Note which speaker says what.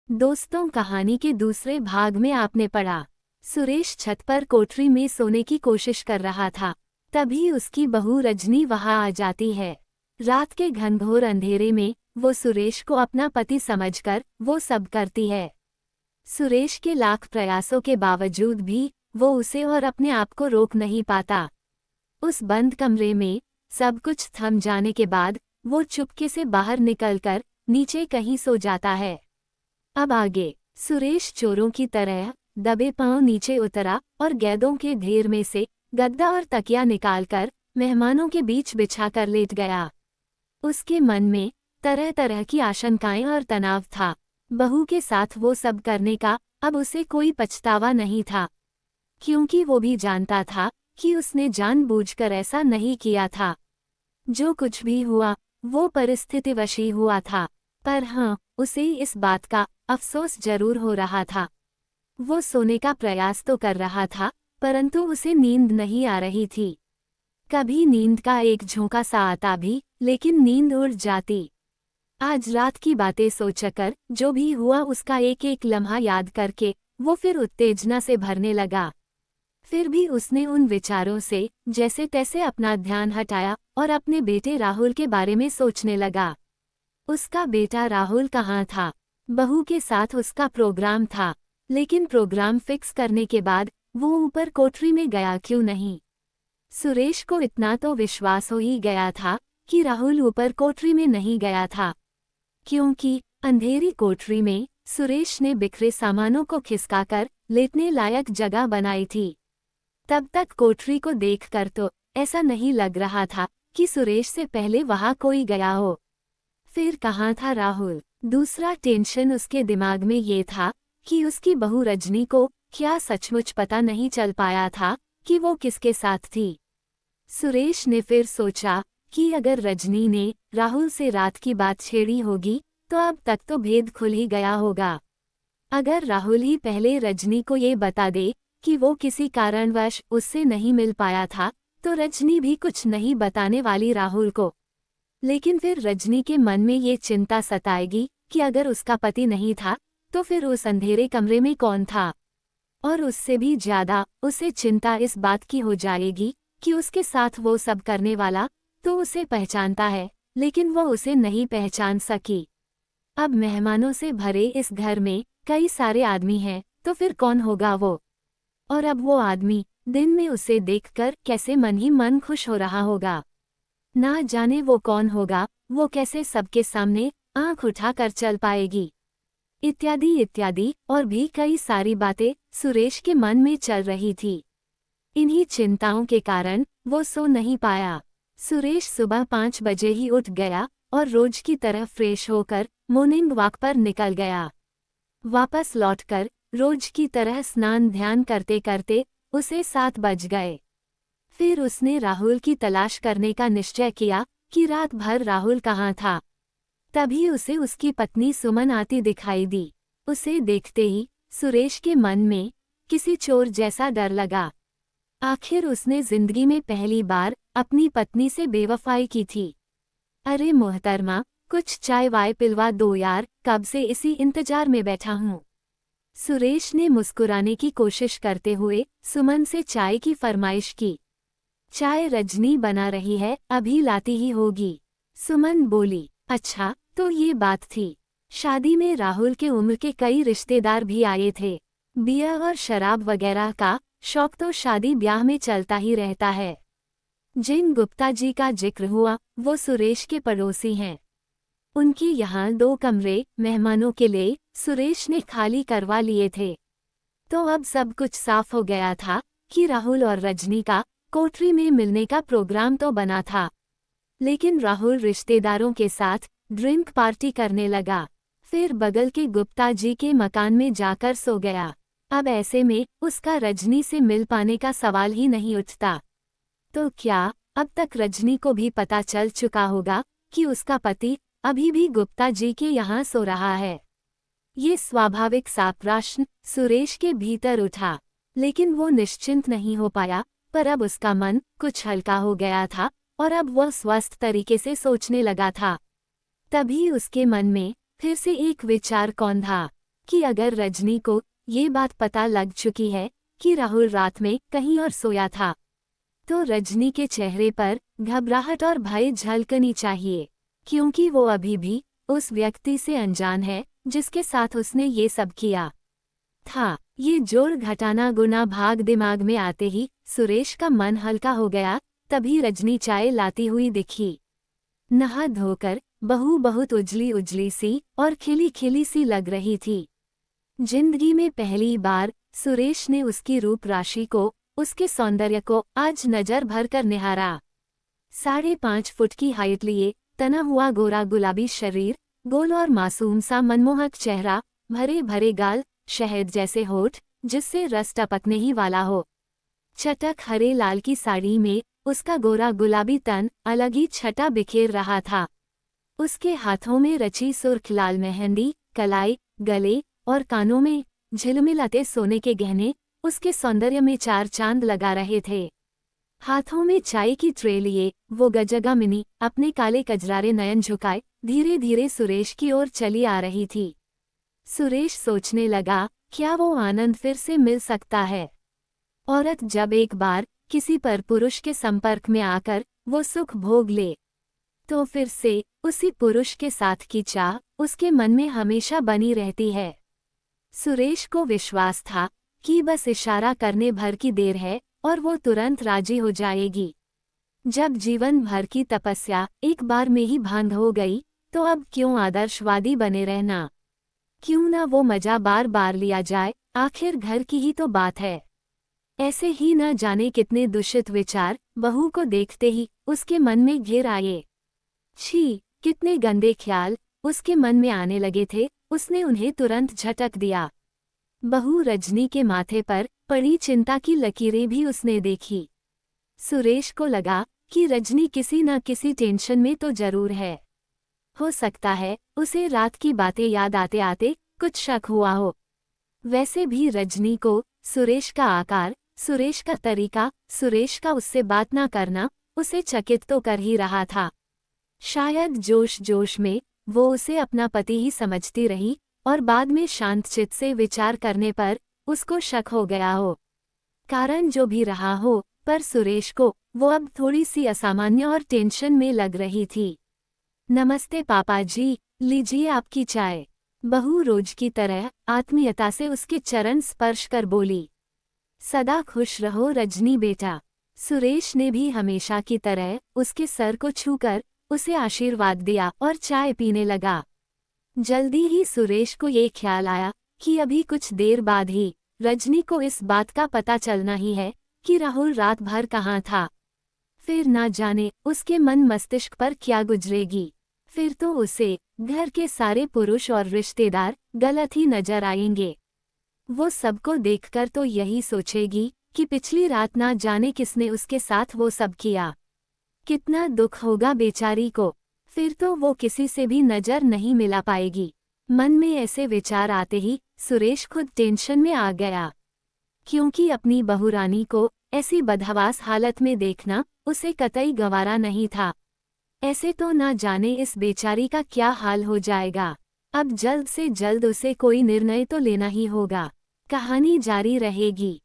Speaker 1: दोस्तों, कहानी के दूसरे भाग में आपने पढ़ा। सुरेश छत पर कोठरी में सोने की कोशिश कर रहा था। तभी उसकी बहू रजनी वहां आ जाती है। रात के घनघोर अंधेरे में वो सुरेश को अपना पति समझकर वो सब करती है। सुरेश के लाख प्रयासों के बावजूद भी वो उसे और अपने आप को रोक नहीं पाता। उस बंद कमरे में सब कुछ थम जाने के बाद वो चुपके से बाहर निकलकर नीचे कहीं सो जाता है। अब आगे सुरेश चोरों की तरह दबे पांव नीचे उतरा और गेंदों के ढेर में से गद्दा और तकिया निकालकर मेहमानों के बीच बिछाकर लेट गया। उसके मन में तरह तरह की आशंकाएं और तनाव था। बहू के साथ वो सब करने का अब उसे कोई पछतावा नहीं था, क्योंकि वो भी जानता था कि उसने जानबूझकर ऐसा नहीं किया था। जो कुछ भी हुआ वो परिस्थितिवश ही हुआ था, पर हाँ, उसे इस बात का अफसोस जरूर हो रहा था। वो सोने का प्रयास तो कर रहा था, परंतु उसे नींद नहीं आ रही थी। कभी नींद का एक झोंका सा आता भी, लेकिन नींद उड़ जाती। आज रात की बातें सोचकर जो भी हुआ उसका एक एक लम्हा याद करके वो फिर उत्तेजना से भरने लगा। फिर भी उसने उन विचारों से जैसे तैसे अपना ध्यान हटाया और अपने बेटे राहुल के बारे में सोचने लगा। उसका बेटा राहुल कहाँ था? बहू के साथ उसका प्रोग्राम था, लेकिन प्रोग्राम फिक्स करने के बाद वो ऊपर कोठरी में गया क्यों नहीं? सुरेश को इतना तो विश्वास हो ही गया था कि राहुल ऊपर कोठरी में नहीं गया था, क्योंकि अंधेरी कोठरी में सुरेश ने बिखरे सामानों को खिसकाकर लेटने लायक जगह बनाई थी। तब तक कोठरी को देखकर तो ऐसा नहीं लग रहा था कि सुरेश से पहले वहां कोई गया हो। फिर कहाँ था राहुल? दूसरा टेंशन उसके दिमाग में ये था कि उसकी बहू रजनी को क्या सचमुच पता नहीं चल पाया था कि वो किसके साथ थी। सुरेश ने फिर सोचा कि अगर रजनी ने राहुल से रात की बात छेड़ी होगी तो अब तक तो भेद खुल ही गया होगा। अगर राहुल ही पहले रजनी को ये बता दे कि वो किसी कारणवश उससे नहीं मिल पाया था, तो रजनी भी कुछ नहीं बताने वाली राहुल को। लेकिन फिर रजनी के मन में ये चिंता सताएगी कि अगर उसका पति नहीं था तो फिर उस अंधेरे कमरे में कौन था। और उससे भी ज्यादा उसे चिंता इस बात की हो जाएगी कि उसके साथ वो सब करने वाला तो उसे पहचानता है, लेकिन वो उसे नहीं पहचान सकी। अब मेहमानों से भरे इस घर में कई सारे आदमी हैं, तो फिर कौन होगा वो? और अब वो आदमी दिन में उसे देखकर कैसे मन ही मन खुश हो रहा होगा। ना जाने वो कौन होगा, वो कैसे सबके सामने आंख उठाकर चल पाएगी, इत्यादि इत्यादि और भी कई सारी बातें सुरेश के मन में चल रही थी। इन्हीं चिंताओं के कारण वो सो नहीं पाया। सुरेश सुबह 5 बजे ही उठ गया और रोज की तरह फ्रेश होकर मॉर्निंग वॉक पर निकल गया। वापस लौटकर रोज की तरह स्नान ध्यान करते करते उसे 7 बज गए। फिर उसने राहुल की तलाश करने का निश्चय किया कि रात भर राहुल कहाँ था। तभी उसे उसकी पत्नी सुमन आती दिखाई दी। उसे देखते ही सुरेश के मन में किसी चोर जैसा डर लगा। आखिर उसने जिंदगी में पहली बार अपनी पत्नी से बेवफाई की थी। अरे मोहतरमा, कुछ चाय वाय पिलवा दो यार, कब से इसी इंतजार में बैठा हूँ। सुरेश ने मुस्कुराने की कोशिश करते हुए सुमन से चाय की फरमाइश की। चाय रजनी बना रही है, अभी लाती ही होगी, सुमन बोली। अच्छा, तो ये बात थी। शादी में राहुल के उम्र के कई रिश्तेदार भी आए थे। बियर और शराब वगैरह का शौक तो शादी ब्याह में चलता ही रहता है। जिन गुप्ता जी का जिक्र हुआ वो सुरेश के पड़ोसी हैं। उनके यहाँ 2 कमरे मेहमानों के लिए सुरेश ने खाली करवा लिए थे। तो अब सब कुछ साफ हो गया था कि राहुल और रजनी का कोठरी में मिलने का प्रोग्राम तो बना था, लेकिन राहुल रिश्तेदारों के साथ ड्रिंक पार्टी करने लगा। फिर बगल के गुप्ता जी के मकान में जाकर सो गया। अब ऐसे में उसका रजनी से मिल पाने का सवाल ही नहीं उठता। तो क्या अब तक रजनी को भी पता चल चुका होगा कि उसका पति अभी भी गुप्ता जी के यहाँ सो रहा है? ये स्वाभाविक सा प्रश्न सुरेश के भीतर उठा, लेकिन वो निश्चिंत नहीं हो पाया। पर अब उसका मन कुछ हल्का हो गया था और अब वह स्वस्थ तरीके से सोचने लगा था। तभी उसके मन में फिर से एक विचार कौंधा। कि अगर रजनी को ये बात पता लग चुकी है कि राहुल रात में कहीं और सोया था, तो रजनी के चेहरे पर घबराहट और भय झलकनी चाहिए, क्योंकि वो अभी भी उस व्यक्ति से अनजान है जिसके साथ उसने ये सब किया था। ये जोड़ घटाना गुना भाग दिमाग में आते ही सुरेश का मन हल्का हो गया। तभी रजनी चाय लाती हुई दिखी। नहा धोकर बहू बहुत उजली उजली सी और खिली खिली सी लग रही थी। जिंदगी में पहली बार सुरेश ने उसकी रूप राशि को, उसके सौंदर्य को आज नजर भर कर निहारा। 5.5 फुट की हाइट लिए, तना हुआ गोरा गुलाबी शरीर, गोल और मासूम सा मनमोहक चेहरा, भरे भरे गाल, शहद जैसे होठ जिससे रस टपकने ही वाला हो। चटक हरे लाल की साड़ी में उसका गोरा गुलाबी तन अलग ही छटा बिखेर रहा था। उसके हाथों में रची सुर्ख लाल मेहंदी, कलाई, गले और कानों में झिलमिलाते सोने के गहने उसके सौंदर्य में 4 चांद लगा रहे थे। हाथों में चाय की ट्रे लिए वो गजगमिनी अपने काले कजरारे नयन झुकाए धीरे धीरे सुरेश की ओर चली आ रही थी। सुरेश सोचने लगा, क्या वो आनंद फिर से मिल सकता है? औरत जब एक बार किसी पर पुरुष के संपर्क में आकर वो सुख भोग ले, तो फिर से उसी पुरुष के साथ की चाह उसके मन में हमेशा बनी रहती है। सुरेश को विश्वास था कि बस इशारा करने भर की देर है और वो तुरंत राजी हो जाएगी। जब जीवन भर की तपस्या एक बार में ही भंग हो गई, तो अब क्यों आदर्शवादी बने रहना? क्यों ना वो मजा बार बार लिया जाए, आखिर घर की ही तो बात है। ऐसे ही न जाने कितने दूषित विचार बहू को देखते ही उसके मन में घिर आए। छी, कितने गंदे ख्याल उसके मन में आने लगे थे। उसने उन्हें तुरंत झटक दिया। बहू रजनी के माथे पर पड़ी चिंता की लकीरें भी उसने देखी। सुरेश को लगा कि रजनी किसी न किसी टेंशन में तो जरूर है। हो सकता है उसे रात की बातें याद आते आते कुछ शक हुआ हो। वैसे भी रजनी को सुरेश का आकार, सुरेश का तरीका, सुरेश का उससे बात ना करना उसे चकित तो कर ही रहा था। शायद जोश जोश में वो उसे अपना पति ही समझती रही और बाद में शांत चित्त से विचार करने पर उसको शक हो गया हो। कारण जो भी रहा हो, पर सुरेश को वो अब थोड़ी सी असामान्य और टेंशन में लग रही थी। नमस्ते पापा जी, लीजिए आपकी चाय। बहू रोज की तरह आत्मीयता से उसके चरण स्पर्श कर बोली। सदा खुश रहो रजनी बेटा। सुरेश ने भी हमेशा की तरह उसके सर को छूकर उसे आशीर्वाद दिया और चाय पीने लगा। जल्दी ही सुरेश को ये ख्याल आया कि अभी कुछ देर बाद ही रजनी को इस बात का पता चलना ही है कि राहुल रात भर कहाँ था। फिर ना जाने उसके मन मस्तिष्क पर क्या गुजरेगी। फिर तो उसे घर के सारे पुरुष और रिश्तेदार गलत ही नजर आएंगे। वो सबको देखकर तो यही सोचेगी कि पिछली रात ना जाने किसने उसके साथ वो सब किया। कितना दुख होगा बेचारी को। फिर तो वो किसी से भी नजर नहीं मिला पाएगी। मन में ऐसे विचार आते ही सुरेश खुद टेंशन में आ गया, क्योंकि अपनी बहुरानी को ऐसी बदहवास हालत में देखना उसे कतई गवारा नहीं था। ऐसे तो ना जाने इस बेचारी का क्या हाल हो जाएगा। अब जल्द से जल्द उसे कोई निर्णय तो लेना ही होगा। कहानी जारी रहेगी।